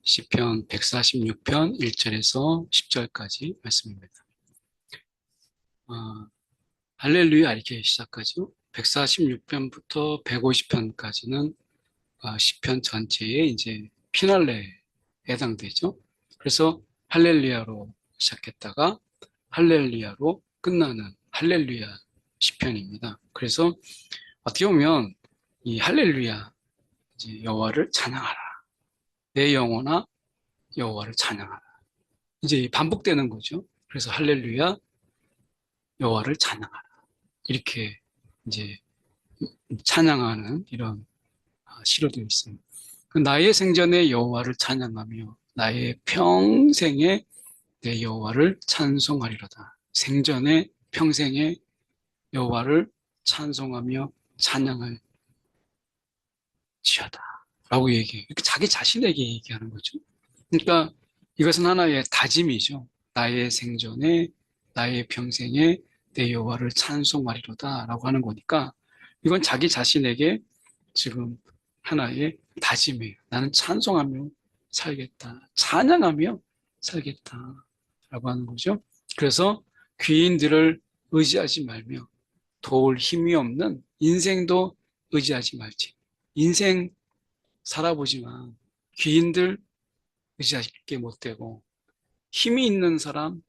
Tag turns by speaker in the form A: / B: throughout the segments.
A: 시편 146편 1절에서 10절까지 말씀입니다. 할렐루야 이렇게 시작하죠. 146편부터 150편까지는 시편 전체의 이제 피날레에 해당되죠. 그래서 할렐루야로 시작했다가 할렐루야로 끝나는 할렐루야 시편입니다. 그래서 어떻게 보면 이 할렐루야, 이제 여호와를 찬양하라, 내 영혼아 여호와를 찬양하라, 이제 반복되는 거죠. 그래서 할렐루야 여호와를 찬양하라, 이렇게 이제 찬양하는 이런 시로되어 있습니다. 나의 생전에 여호와를 찬양하며 나의 평생에 내 여호와를 찬송하리로다. 생전에 평생에 여호와를 찬송하며 찬양할 지어다 라고 얘기해요. 이렇게 자기 자신에게 얘기하는 거죠. 그러니까 이것은 하나의 다짐이죠. 나의 생전에 나의 평생에 내 여호와를 찬송하리로다 라고 하는 거니까 이건 자기 자신에게 지금 하나의 다짐이에요. 나는 찬송하며 살겠다, 찬양하며 살겠다 라고 하는 거죠. 그래서 귀인들을 의지하지 말며 도울 힘이 없는 인생도 의지하지 말지. 인생 살아보지만 귀인들 의지할 게 못 되고 힘이 있는 사람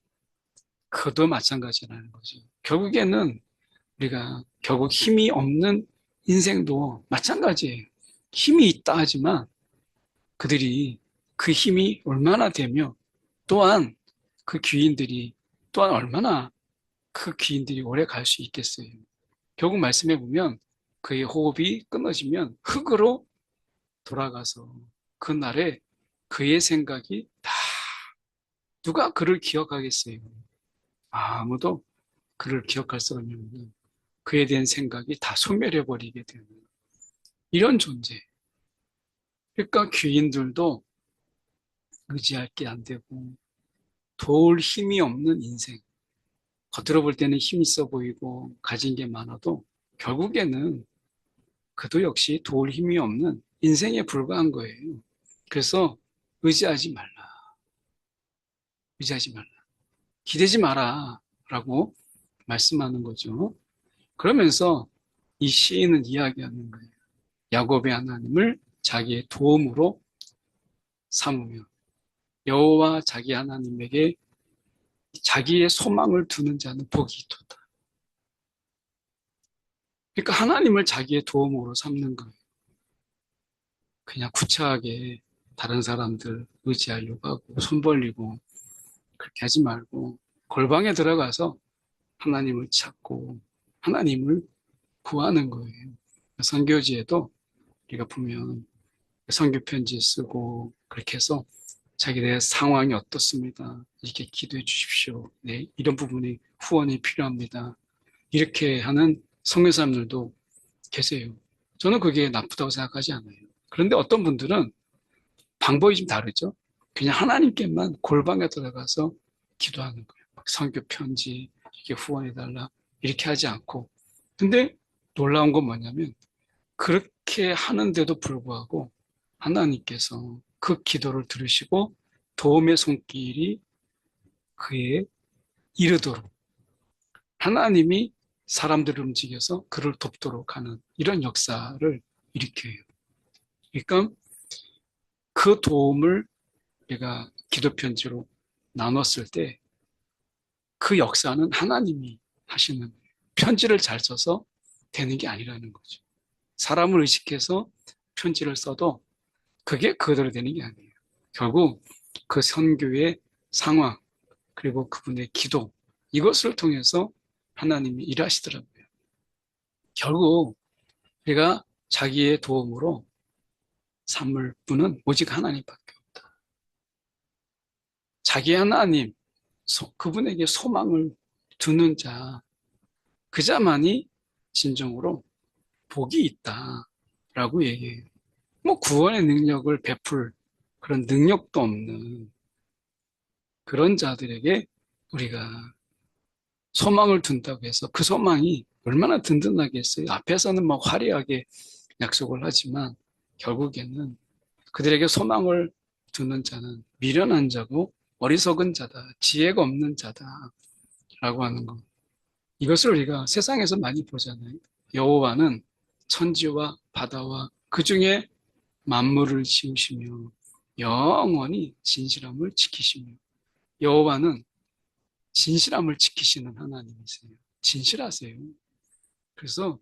A: 그도 마찬가지라는 거죠. 결국에는 우리가 결국 힘이 없는 인생도 마찬가지예요. 힘이 있다 하지만 그들이 그 힘이 얼마나 되며 또한 그 귀인들이 또한 얼마나 그 귀인들이 오래 갈 수 있겠어요. 결국 말씀해 보면 그의 호흡이 끊어지면 흙으로 돌아가서 그날에 그의 생각이 다 누가 그를 기억하겠어요? 아무도 그를 기억할 사람이 없는 그에 대한 생각이 다 소멸해 버리게 되는 이런 존재. 그러니까 귀인들도 의지할 게 안 되고 도울 힘이 없는 인생. 겉으로 볼 때는 힘 있어 보이고 가진 게 많아도 결국에는 그도 역시 도울 힘이 없는 인생에 불과한 거예요. 그래서 의지하지 말라. 의지하지 말라. 기대지 마라. 라고 말씀하는 거죠. 그러면서 이 시인은 이야기하는 거예요. 야곱의 하나님을 자기의 도움으로 삼으며 여호와 자기 하나님에게 자기의 소망을 두는 자는 복이 있도다. 그러니까 하나님을 자기의 도움으로 삼는 거예요. 그냥 구차하게 다른 사람들 의지하려고 하고 손 벌리고 그렇게 하지 말고 골방에 들어가서 하나님을 찾고 하나님을 구하는 거예요. 선교지에도 우리가 보면 선교 편지 쓰고 그렇게 해서 자기의 상황이 어떻습니다. 이렇게 기도해 주십시오. 네, 이런 부분이 후원이 필요합니다. 이렇게 하는 선교사님들도 계세요. 저는 그게 나쁘다고 생각하지 않아요. 그런데 어떤 분들은 방법이 좀 다르죠. 그냥 하나님께만 골방에 들어가서 기도하는 거예요. 선교 편지 이렇게 후원해달라 이렇게 하지 않고. 근데 놀라운 건 뭐냐면 그렇게 하는데도 불구하고 하나님께서 그 기도를 들으시고 도움의 손길이 그에 이르도록 하나님이 사람들을 움직여서 그를 돕도록 하는 이런 역사를 일으켜요. 그러니까 그 도움을 내가 기도편지로 나눴을 때 그 역사는 하나님이 하시는 편지를 잘 써서 되는 게 아니라는 거죠. 사람을 의식해서 편지를 써도 그게 그대로 되는 게 아니에요. 결국 그 선교의 상황 그리고 그분의 기도 이것을 통해서 하나님이 일하시더라고요. 결국 우리가 자기의 도움으로 삼을 분은 오직 하나님밖에 없다. 자기 하나님, 그분에게 소망을 두는 자, 그자만이 진정으로 복이 있다라고 얘기해요. 뭐 구원의 능력을 베풀 그런 능력도 없는 그런 자들에게 우리가 소망을 둔다고 해서 그 소망이 얼마나 든든하겠어요. 앞에서는 막 화려하게 약속을 하지만 결국에는 그들에게 소망을 두는 자는 미련한 자고 어리석은 자다, 지혜가 없는 자다라고 하는 것. 이것을 우리가 세상에서 많이 보잖아요. 여호와는 천지와 바다와 그 중에 만물을 지으시며 영원히 진실함을 지키시며, 여호와는 진실함을 지키시는 하나님이세요. 진실하세요. 그래서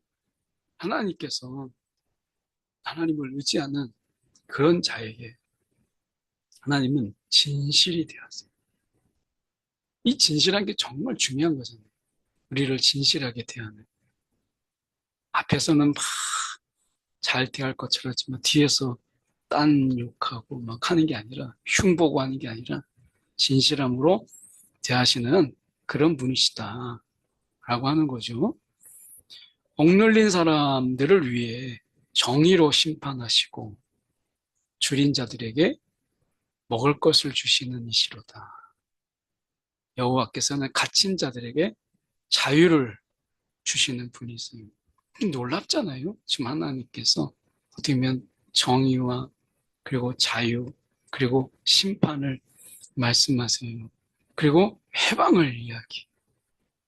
A: 하나님께서 하나님을 의지하는 그런 자에게 하나님은 진실이 되었어요. 이 진실한 게 정말 중요한 거잖아요. 우리를 진실하게 대하는. 앞에서는 막 잘 대할 것처럼 하지만 뒤에서 딴 욕하고 막 하는 게 아니라, 흉보고 하는 게 아니라 진실함으로 대하시는 그런 분이시다 라고 하는 거죠. 억눌린 사람들을 위해 정의로 심판하시고 줄인 자들에게 먹을 것을 주시는 이시로다. 여호와께서는 갇힌 자들에게 자유를 주시는 분이세요. 놀랍잖아요. 지금 하나님께서 어떻게 보면 정의와 그리고 자유 그리고 심판을 말씀하세요. 그리고 해방을 이야기,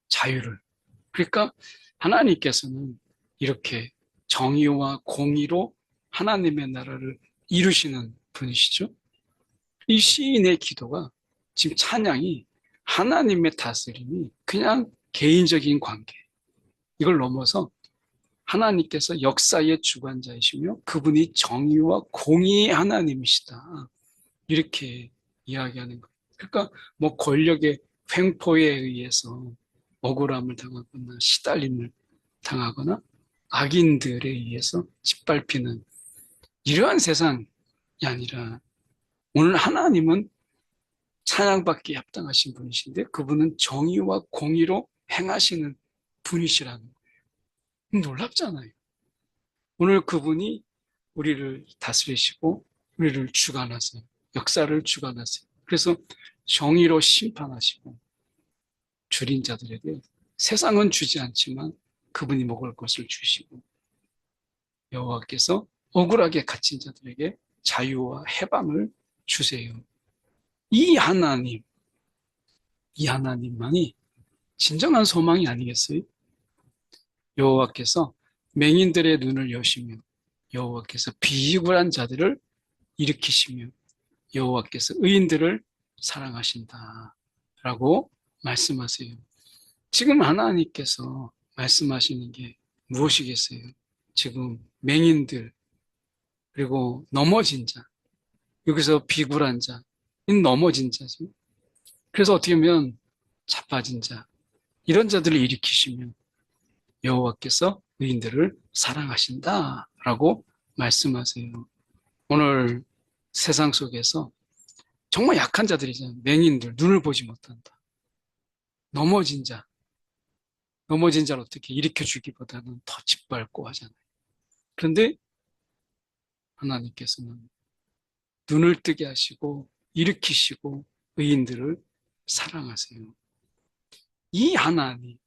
A: 자유를. 그러니까 하나님께서는 이렇게 정의와 공의로 하나님의 나라를 이루시는 분이시죠. 이 시인의 기도가, 지금 찬양이 하나님의 다스림이 그냥 개인적인 관계, 이걸 넘어서 하나님께서 역사의 주관자이시며 그분이 정의와 공의의 하나님이시다, 이렇게 이야기하는 거예요. 그러니까 뭐 권력의 횡포에 의해서 억울함을 당하거나 시달림을 당하거나 악인들에 의해서 짓밟히는 이러한 세상이 아니라, 오늘 하나님은 찬양받기에 합당하신 분이신데 그분은 정의와 공의로 행하시는 분이시라는 거예요. 놀랍잖아요. 오늘 그분이 우리를 다스리시고 우리를 주관하세요. 역사를 주관하세요. 그래서 정의로 심판하시고 줄인 자들에게 세상은 주지 않지만 그분이 먹을 것을 주시고, 여호와께서 억울하게 갇힌 자들에게 자유와 해방을 주세요. 이 하나님, 이 하나님만이 진정한 소망이 아니겠어요? 여호와께서 맹인들의 눈을 여시며 여호와께서 비굴한 자들을 일으키시며 여호와께서 의인들을 사랑하신다 라고 말씀하세요. 지금 하나님께서 말씀하시는 게 무엇이겠어요? 지금 맹인들, 그리고 넘어진 자, 여기서 비굴한 자, 이 넘어진 자죠. 그래서 어떻게 보면 자빠진 자, 이런 자들을 일으키시면 여호와께서 의인들을 사랑하신다라고 말씀하세요. 오늘 세상 속에서 정말 약한 자들이잖아요. 맹인들, 눈을 보지 못한다. 넘어진 자, 넘어진 자를 어떻게 일으켜주기보다는 더 짓밟고 하잖아요. 그런데 하나님께서는 눈을 뜨게 하시고 일으키시고 의인들을 사랑하세요. 이 하나님,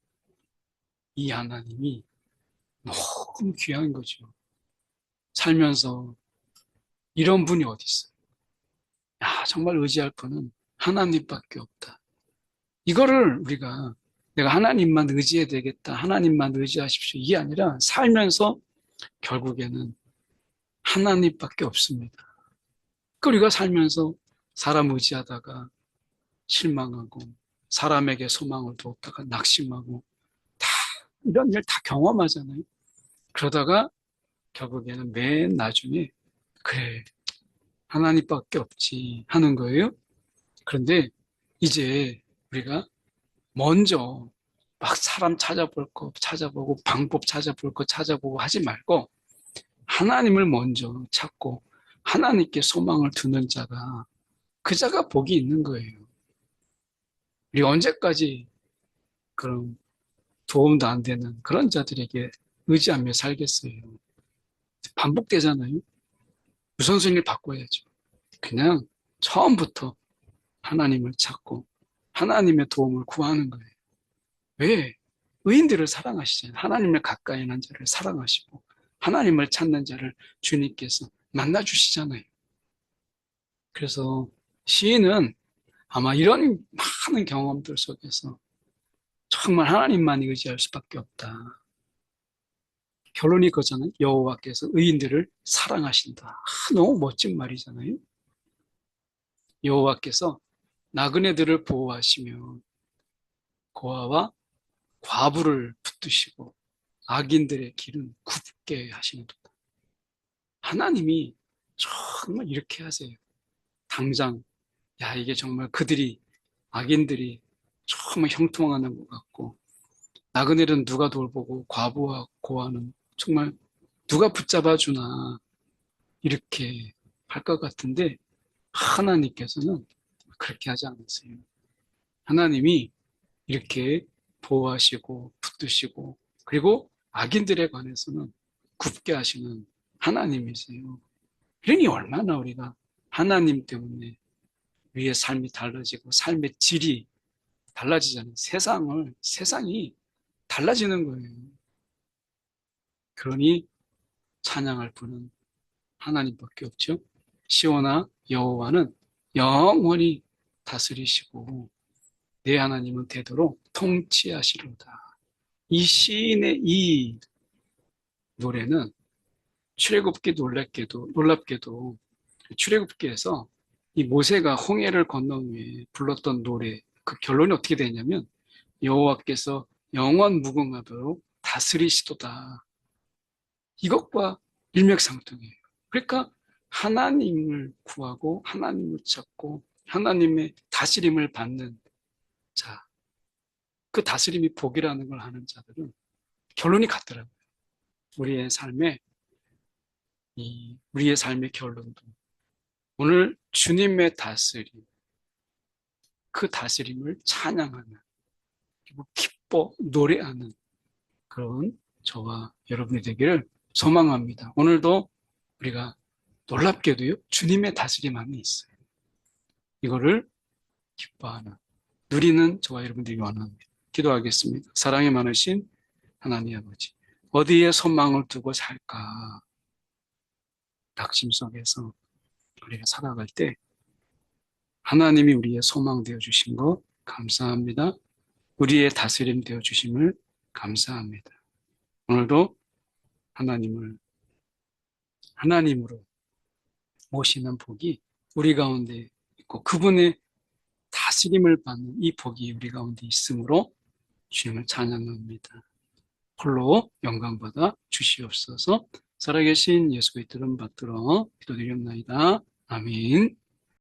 A: 이 하나님이 너무 귀한 거죠. 살면서 이런 분이 어디 있어요? 야, 정말 의지할 분은 하나님밖에 없다. 이거를 우리가, 내가 하나님만 의지해야 되겠다, 하나님만 의지하십시오, 이게 아니라 살면서 결국에는 하나님밖에 없습니다. 우리가 살면서 사람 의지하다가 실망하고 사람에게 소망을 두었다가 낙심하고 다 이런 일 다 경험하잖아요. 그러다가 결국에는 맨 나중에 그래, 하나님밖에 없지 하는 거예요. 그런데 이제 우리가 먼저 막 사람 찾아볼 거 찾아보고 방법 찾아볼 거 찾아보고 하지 말고 하나님을 먼저 찾고 하나님께 소망을 두는 자가, 그 자가 복이 있는 거예요. 우리 언제까지 그런 도움도 안 되는 그런 자들에게 의지하며 살겠어요. 반복되잖아요. 우선순위를 바꿔야죠. 그냥 처음부터 하나님을 찾고 하나님의 도움을 구하는 거예요. 왜? 의인들을 사랑하시잖아요. 하나님을 가까이 하는 자를 사랑하시고 하나님을 찾는 자를 주님께서 만나주시잖아요. 그래서 시인은 아마 이런 많은 경험들 속에서 정말 하나님만 의지할 수밖에 없다. 결론이 그거잖아요. 여호와께서 의인들을 사랑하신다. 너무 멋진 말이잖아요. 여호와께서 나그네들을 보호하시며 고아와 과부를 붙드시고 악인들의 길은 굽게 하시는도다. 하나님이 정말 이렇게 하세요. 당장 이게 정말 그들이 악인들이 정말 형통하는 것 같고 나그네는 누가 돌보고 과부와 고아는 정말 누가 붙잡아 주나 이렇게 할 것 같은데 하나님께서는 그렇게 하지 않으세요. 하나님이 이렇게 보호하시고 붙드시고 그리고 악인들에 관해서는 굽게 하시는 하나님이세요. 그러니 얼마나 우리가 하나님 때문에 우리의 삶이 달라지고 삶의 질이 달라지잖아요. 세상이 달라지는 거예요. 그러니 찬양할 분은 하나님밖에 없죠. 시온아 여호와는 영원히 다스리시고 내 하나님은 되도록 통치하시로다. 이 시인의 이 노래는 출애굽기 놀랍게도 출애굽기에서 이 모세가 홍해를 건넌 후에 불렀던 노래 그 결론이 어떻게 되냐면 여호와께서 영원 무궁하도록 다스리시도다. 이것과 일맥상통해요. 그러니까 하나님을 구하고 하나님을 찾고 하나님의 다스림을 받는 자, 그 다스림이 복이라는 걸 아는 자들은 결론이 같더라고요. 우리의 삶의 결론도 오늘 주님의 다스림, 그 다스림을 찬양하는 그리고 기뻐 노래하는 그런 저와 여러분이 되기를 소망합니다. 오늘도 우리가 놀랍게도요, 주님의 다스림 안에 있어요. 이거를 기뻐하는, 누리는 저와 여러분들이 원합니다. 기도하겠습니다. 사랑이 많으신 하나님 아버지, 어디에 소망을 두고 살까? 낙심 속에서 우리가 살아갈 때 하나님이 우리의 소망 되어 주신 것 감사합니다. 우리의 다스림 되어 주심을 감사합니다. 오늘도 하나님으로 모시는 복이 우리 가운데 있고 그분의 다스림을 받는 이 복이 우리 가운데 있으므로 주님을 찬양합니다. 홀로 영광받아 주시옵소서. 살아계신 예수 그리스도를 받들어 기도드렸나이다. 아멘.